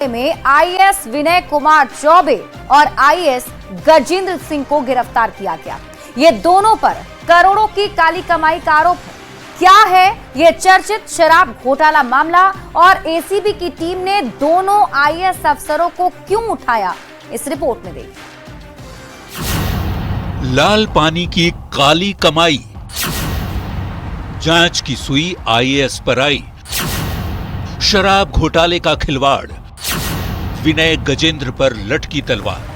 में आईएएस विनय कुमार चौबे और आईएएस गजेंद्र सिंह को गिरफ्तार किया गया। ये दोनों पर करोड़ों की काली कमाई का आरोप है। क्या है ये चर्चित शराब घोटाला मामला और एसीबी की टीम ने दोनों आईएएस अफसरों को क्यों उठाया, इस रिपोर्ट में देखिए। लाल पानी की काली कमाई, जांच की सुई आईएएस पर आई। शराब घोटाले का खिलवाड़, विनय गजेंद्र पर लटकी तलवार।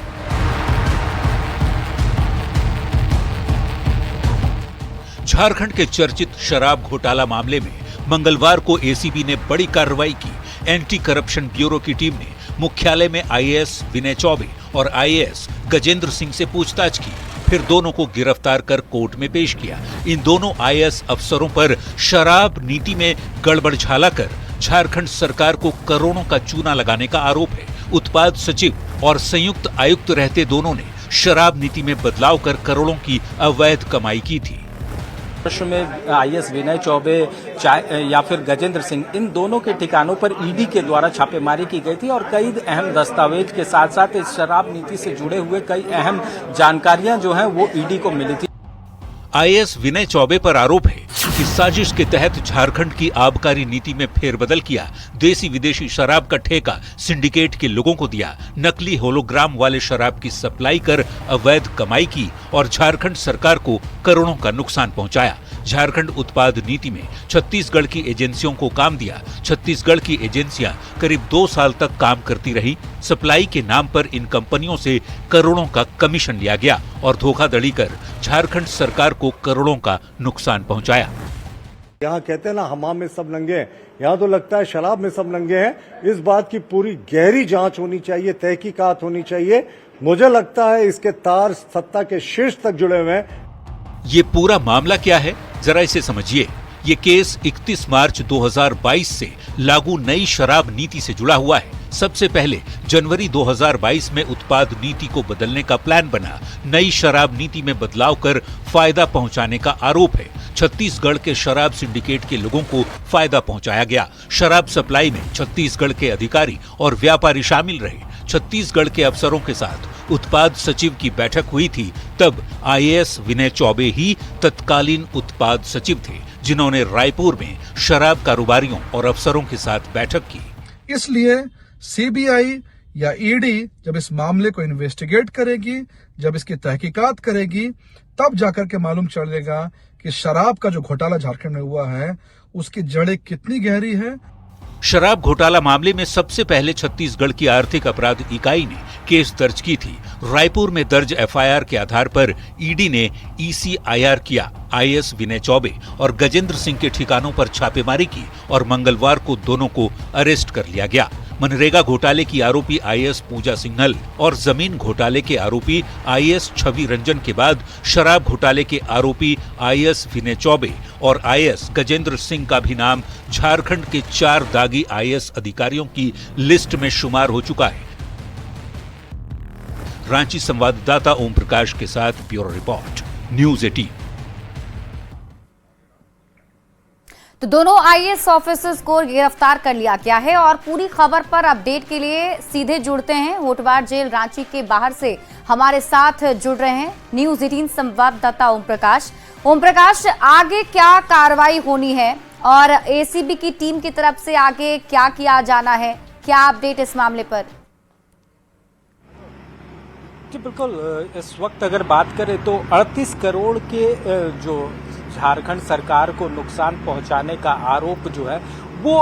झारखंड के चर्चित शराब घोटाला मामले में मंगलवार को एसीबी ने बड़ी कार्रवाई की। एंटी करप्शन ब्यूरो की टीम ने मुख्यालय में आईएएस विनय चौबे और आईएएस गजेंद्र सिंह से पूछताछ की, फिर दोनों को गिरफ्तार कर कोर्ट में पेश किया। इन दोनों आईएएस अफसरों पर शराब नीति में गड़बड़झाला कर झारखंड सरकार को करोड़ों का चूना लगाने का आरोप है। उत्पाद सचिव और संयुक्त आयुक्त रहते दोनों ने शराब नीति में बदलाव कर करोड़ों की अवैध कमाई की थी। प्रश्न में आईएएस विनय चौबे या फिर गजेंद्र सिंह, इन दोनों के ठिकानों पर ईडी के द्वारा छापेमारी की गई थी और कई अहम दस्तावेज के साथ साथ इस शराब नीति से जुड़े हुए कई अहम जानकारियां जो हैं वो ईडी को मिली थी। आईएएस विनय चौबे पर आरोप है कि साजिश के तहत झारखंड की आबकारी नीति में फेरबदल किया, देसी विदेशी शराब का ठेका सिंडिकेट के लोगों को दिया, नकली होलोग्राम वाले शराब की सप्लाई कर अवैध कमाई की और झारखंड सरकार को करोड़ों का नुकसान पहुंचाया। झारखंड उत्पाद नीति में छत्तीसगढ़ की एजेंसियों को काम दिया। छत्तीसगढ़ की एजेंसियां करीब 2 साल तक काम करती रही। सप्लाई के नाम पर इन कंपनियों से करोड़ों का कमीशन लिया गया और धोखाधड़ी कर झारखंड सरकार को करोड़ों का नुकसान पहुंचाया। यहाँ कहते हैं ना, हमाम में सब नंगे हैं, यहाँ तो लगता है शराब में सब नंगे हैं। इस बात की पूरी गहरी जांच होनी चाहिए, तहकीकात होनी चाहिए। मुझे लगता है इसके तार सत्ता के शीर्ष तक जुड़े हुए हैं। ये पूरा मामला क्या है, जरा इसे समझिए। ये केस 31 मार्च 2022 से लागू नई शराब नीति से जुड़ा हुआ है। सबसे पहले जनवरी 2022 में उत्पाद नीति को बदलने का प्लान बना। नई शराब नीति में बदलाव कर फायदा पहुंचाने का आरोप है। छत्तीसगढ़ के शराब सिंडिकेट के लोगों को फायदा पहुंचाया गया। शराब सप्लाई में छत्तीसगढ़ के अधिकारी और व्यापारी शामिल रहे। छत्तीसगढ़ के अफसरों के साथ उत्पाद सचिव की बैठक हुई थी। तब आईएएस विनय चौबे ही तत्कालीन उत्पाद सचिव थे, जिन्होंने रायपुर में शराब कारोबारियों और अफसरों के साथ बैठक की। इसलिए सीबीआई या ईडी जब इस मामले को इन्वेस्टिगेट करेगी, जब इसकी तहकीकात करेगी, तब जाकर के मालूम चलेगा कि शराब का जो घोटाला झारखंड में हुआ है उसकी जड़ें कितनी गहरी है। शराब घोटाला मामले में सबसे पहले छत्तीसगढ़ की आर्थिक अपराध इकाई ने केस दर्ज की थी। रायपुर में दर्ज एफआईआर के आधार पर ईडी ने ईसीआईआर किया। आईएएस विनय चौबे और गजेंद्र सिंह के ठिकानों पर छापेमारी की और मंगलवार को दोनों को अरेस्ट कर लिया गया। मनरेगा घोटाले की आरोपी आईएएस पूजा सिंघल और जमीन घोटाले के आरोपी आईएएस छवि रंजन के बाद शराब घोटाले के आरोपी आईएएस विनय चौबे और आईएएस गजेंद्र सिंह का भी नाम झारखंड के 4 दागी आईएएस अधिकारियों की लिस्ट में शुमार हो चुका है। रांची संवाददाता ओम प्रकाश के साथ ब्यूरो रिपोर्ट, न्यूज़ 18। तो दोनों आईएएस ऑफिसर्स को गिरफ्तार कर लिया गया है और पूरी खबर पर अपडेट के लिए सीधे जुड़ते हैं। होटवार जेल रांची के बाहर से हमारे साथ जुड़ रहे हैं न्यूज़ 18 संवाददाता ओम प्रकाश। ओम प्रकाश, आगे क्या कार्रवाई होनी है और एसीबी की टीम की तरफ से आगे क्या किया जाना है, क्या अपडेट इस मामले पर? जी बिल्कुल, इस वक्त अगर बात करें तो 38 करोड़ के जो झारखंड सरकार को नुकसान पहुंचाने का आरोप जो है वो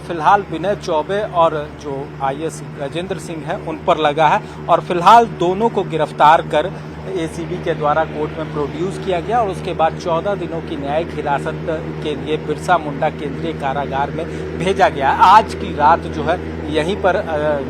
फिलहाल विनय चौबे और जो आईएएस गजेंद्र सिंह है उन पर लगा है और फिलहाल दोनों को गिरफ्तार कर एसीबी के द्वारा कोर्ट में प्रोड्यूस किया गया और उसके बाद 14 दिनों की न्यायिक हिरासत के लिए बिरसा मुंडा केंद्रीय कारागार में भेजा गया। आज की रात जो है यहीं पर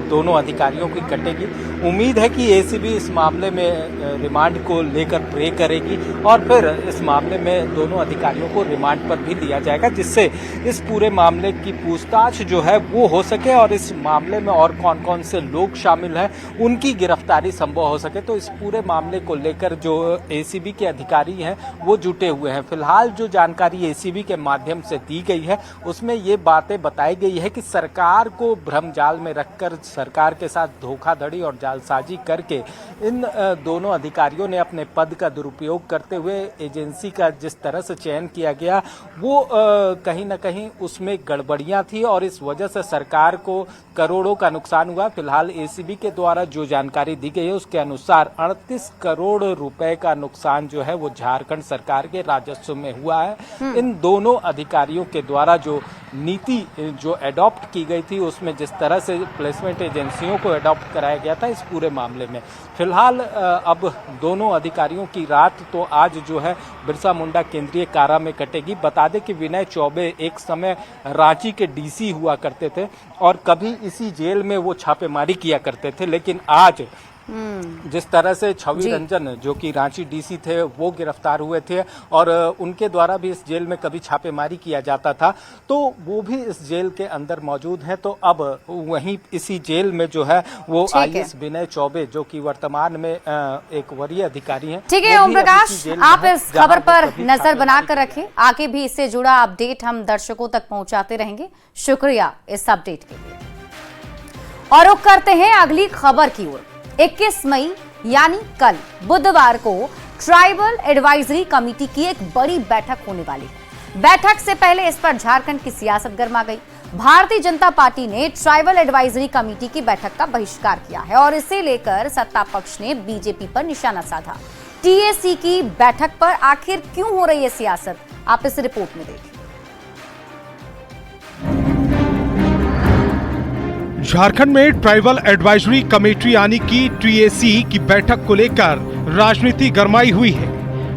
दोनों अधिकारियों की कटेगी। उम्मीद है कि एसीबी इस मामले में रिमांड को लेकर प्रे करेगी और फिर इस मामले में दोनों अधिकारियों को रिमांड पर भी लिया जाएगा, जिससे इस पूरे मामले की पूछताछ जो है वो हो सके और इस मामले में और कौन कौन से लोग शामिल हैं उनकी गिरफ्तारी संभव हो सके। तो इस पूरे मामले को लेकर जो एसीबी के अधिकारी हैं वो जुटे हुए हैं। फिलहाल जो जानकारी एसीबी के माध्यम से दी गई है उसमें ये बातें बताई गई है कि सरकार को भ्रम जाल में रखकर सरकार के साथ धोखाधड़ी और जालसाजी करके इन दोनों अधिकारियों ने अपने पद का दुरुपयोग करते हुए एजेंसी का जिस तरह से चयन किया गया वो कहीं ना कहीं उसमें गड़बड़ियां थी और इस वजह से सरकार को करोड़ों का नुकसान हुआ। फिलहाल एसीबी के द्वारा जो जानकारी दी गई है उसके अनुसार 38 करोड़ रुपए का नुकसान जो है वो झारखंड सरकार के राजस्व में हुआ है। इन दोनों अधिकारियों के द्वारा जो नीति जो एडॉप्ट की गई थी उसमें जिस तरह से प्लेसमेंट एजेंसियों को एडॉप्ट कराया गया था इस पूरे मामले में फिलहाल अब दोनों अधिकारियों की रात तो आज जो है बिरसा मुंडा केंद्रीय कारा में कटेगी। बता दें कि विनय चौबे एक समय रांची के डीसी हुआ करते थे और कभी इसी जेल में वो छापेमारी किया करते थे, लेकिन आज जिस तरह से छवि रंजन जो कि रांची डीसी थे वो गिरफ्तार हुए थे और उनके द्वारा भी इस जेल में कभी छापेमारी किया जाता था तो वो भी इस जेल के अंदर मौजूद हैं। तो अब वहीं इसी जेल में जो है वो आईएएस विनय चौबे जो कि वर्तमान में एक वरीय अधिकारी हैं। ठीक है ओम प्रकाश, आप इस खबर पर नजर बनाकर रखें, आगे भी इससे जुड़ा अपडेट हम दर्शकों तक पहुंचाते रहेंगे। शुक्रिया इस अपडेट के लिए। और रुख करते हैं अगली खबर की ओर। 21 मई यानी कल बुधवार को ट्राइबल एडवाइजरी कमेटी की एक बड़ी बैठक होने वाली है। बैठक से पहले इस पर झारखंड की सियासत गर्मा गई। भारतीय जनता पार्टी ने ट्राइबल एडवाइजरी कमेटी की बैठक का बहिष्कार किया है और इसे लेकर सत्ता पक्ष ने बीजेपी पर निशाना साधा। टीएसी की बैठक पर आखिर क्यों हो रही है सियासत, आप इस रिपोर्ट में देखिए। झारखंड में ट्राइबल एडवाइजरी कमेटी यानी कि टीएसी की बैठक को लेकर राजनीति गरमाई हुई है।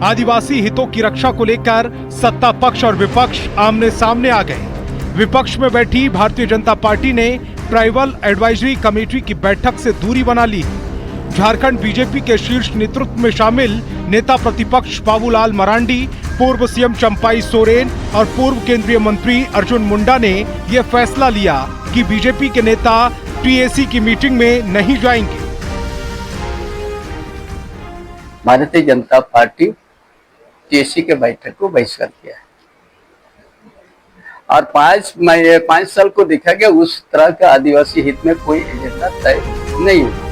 आदिवासी हितों की रक्षा को लेकर सत्ता पक्ष और विपक्ष आमने सामने आ गए। विपक्ष में बैठी भारतीय जनता पार्टी ने ट्राइबल एडवाइजरी कमेटी की बैठक से दूरी बना ली। झारखंड बीजेपी के शीर्ष नेतृत्व में शामिल नेता प्रतिपक्ष बाबूलाल मरांडी, पूर्व सीएम चंपाई सोरेन और पूर्व केंद्रीय मंत्री अर्जुन मुंडा ने यह फैसला लिया कि बीजेपी के नेता टीएसी की मीटिंग में नहीं जाएंगे। भारतीय जनता पार्टी टीएसी के बैठक को बहिष्कार किया है और 5 साल को देखा गया उस तरह का आदिवासी हित में कोई एजेंडा तय नहीं है।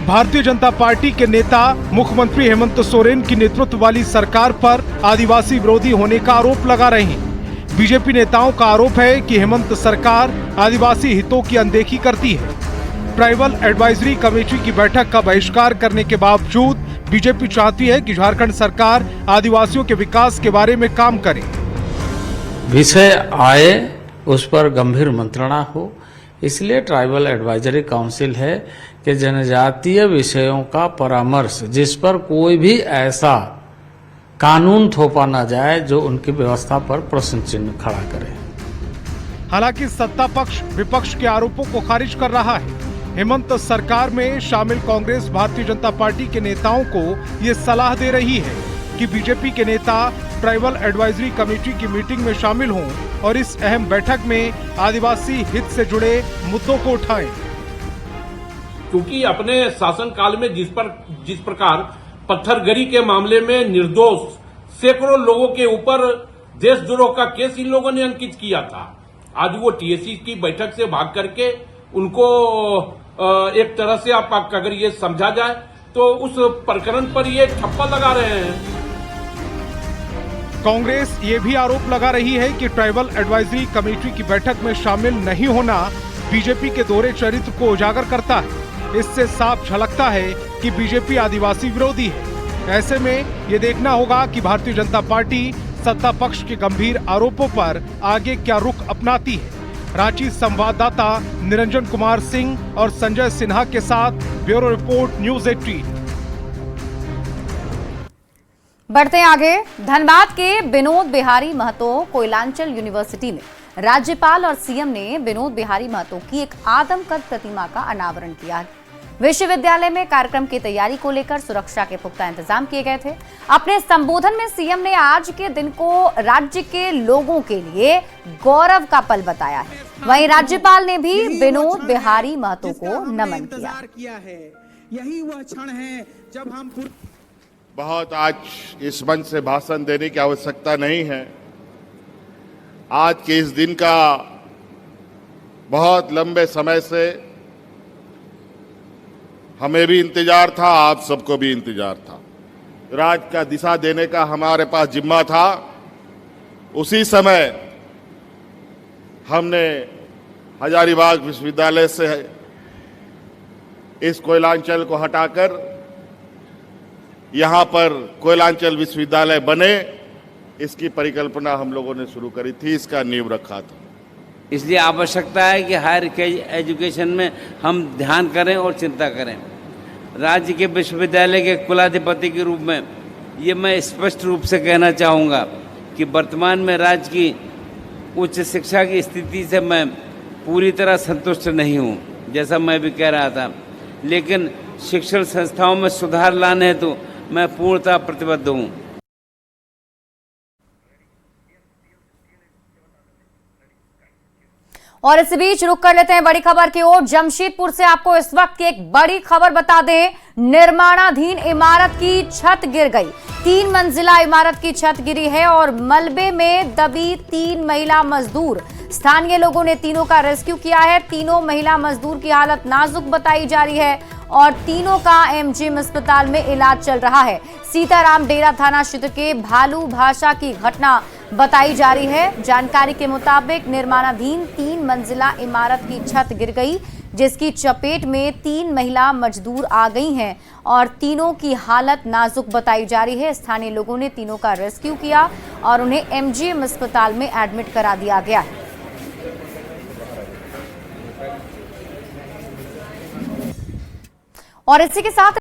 भारतीय जनता पार्टी के नेता मुख्यमंत्री हेमंत सोरेन की नेतृत्व वाली सरकार पर आदिवासी विरोधी होने का आरोप लगा रहे हैं। बीजेपी नेताओं का आरोप है कि हेमंत सरकार आदिवासी हितों की अनदेखी करती है। ट्राइबल एडवाइजरी कमेटी की बैठक का बहिष्कार करने के बावजूद बीजेपी चाहती है कि झारखंड सरकार आदिवासियों के विकास के बारे में काम करे। विषय आए उस पर गंभीर मंत्रणा हो, इसलिए ट्राइबल एडवाइजरी काउंसिल है कि जनजातीय विषयों का परामर्श जिस पर कोई भी ऐसा कानून थोपा न जाए जो उनकी व्यवस्था पर प्रश्न चिन्ह खड़ा करे। हालांकि सत्ता पक्ष विपक्ष के आरोपों को खारिज कर रहा है। हेमंत सरकार में शामिल कांग्रेस भारतीय जनता पार्टी के नेताओं को ये सलाह दे रही है कि बीजेपी के नेता ट्राइबल एडवाइजरी कमेटी की मीटिंग में शामिल हों और इस अहम बैठक में आदिवासी हित से जुड़े मुद्दों को उठाएं। क्योंकि अपने शासनकाल में जिस प्रकार पत्थरगरी के मामले में निर्दोष सैकड़ों लोगों के ऊपर देशद्रोह का केस इन लोगों ने अंकित किया था, आज वो टीएसी की बैठक से भाग करके उनको एक तरह से आप अगर ये समझा जाए तो उस प्रकरण पर ये ठप्पा लगा रहे हैं। कांग्रेस ये भी आरोप लगा रही है कि ट्राइबल एडवाइजरी कमेटी की बैठक में शामिल नहीं होना बीजेपी के दोहरे चरित्र को उजागर करता है। इससे साफ झलकता है कि बीजेपी आदिवासी विरोधी है। ऐसे में ये देखना होगा कि भारतीय जनता पार्टी सत्ता पक्ष के गंभीर आरोपों पर आगे क्या रुख अपनाती है। रांची संवाददाता निरंजन कुमार सिंह और संजय सिन्हा के साथ ब्यूरो रिपोर्ट न्यूज 18। बढ़ते हैं आगे। धनबाद के विनोद बिहारी महतो कोयलांचल यूनिवर्सिटी में राज्यपाल और सीएम ने विनोद बिहारी महतो की एक आदमकद प्रतिमा का अनावरण किया है। विश्वविद्यालय में कार्यक्रम की तैयारी को लेकर सुरक्षा के पुख्ता इंतजाम किए गए थे। अपने संबोधन में सीएम ने आज के दिन को राज्य के लोगों के लिए गौरव का पल बताया है। वहीं राज्यपाल ने भी विनोद बिहारी महतो को नमन किया। यही वह क्षण है जब हम बहुत आज इस मंच से भाषण देने की आवश्यकता नहीं है। आज के इस दिन का बहुत लंबे समय से हमें भी इंतजार था, आप सबको भी इंतजार था। राज्य का दिशा देने का हमारे पास जिम्मा था। उसी समय हमने हजारीबाग विश्वविद्यालय से इस कोयलांचल को हटाकर यहाँ पर कोयलांचल विश्वविद्यालय बने, इसकी परिकल्पना हम लोगों ने शुरू करी थी, इसका नींव रखा था। इसलिए आवश्यकता है कि हायर एजुकेशन में हम ध्यान करें और चिंता करें। राज्य के विश्वविद्यालय के कुलाधिपति के रूप में ये मैं स्पष्ट रूप से कहना चाहूँगा कि वर्तमान में राज्य की उच्च शिक्षा की स्थिति से मैं पूरी तरह संतुष्ट नहीं हूँ, जैसा मैं भी कह रहा था, लेकिन शिक्षण संस्थाओं में सुधार लाने हेतु मैं पूर्णतः प्रतिबद्ध हूँ। और इस बीच रुक कर लेते हैं बड़ी खबर की ओर। जमशेदपुर से आपको इस वक्त की एक बड़ी खबर बता दें, निर्माणाधीन इमारत की छत गिर गई। 3 मंजिला इमारत की छत गिरी है और मलबे में दबी 3 महिला मजदूर। स्थानीय लोगों ने तीनों का रेस्क्यू किया है। तीनों महिला मजदूर की हालत नाजुक बताई जा रही है और तीनों का एमजीएम अस्पताल में इलाज चल रहा है। सीताराम डेरा थाना क्षेत्र के भालू भाषा की घटना बताई जा रही है। जानकारी के मुताबिक निर्माणाधीन 3 मंजिला इमारत की छत गिर गई, जिसकी चपेट में 3 महिला मजदूर आ गई हैं और तीनों की हालत नाजुक बताई जा रही है। स्थानीय लोगों ने तीनों का रेस्क्यू किया और उन्हें एमजीएम अस्पताल में एडमिट करा दिया गया है। और इसी के साथ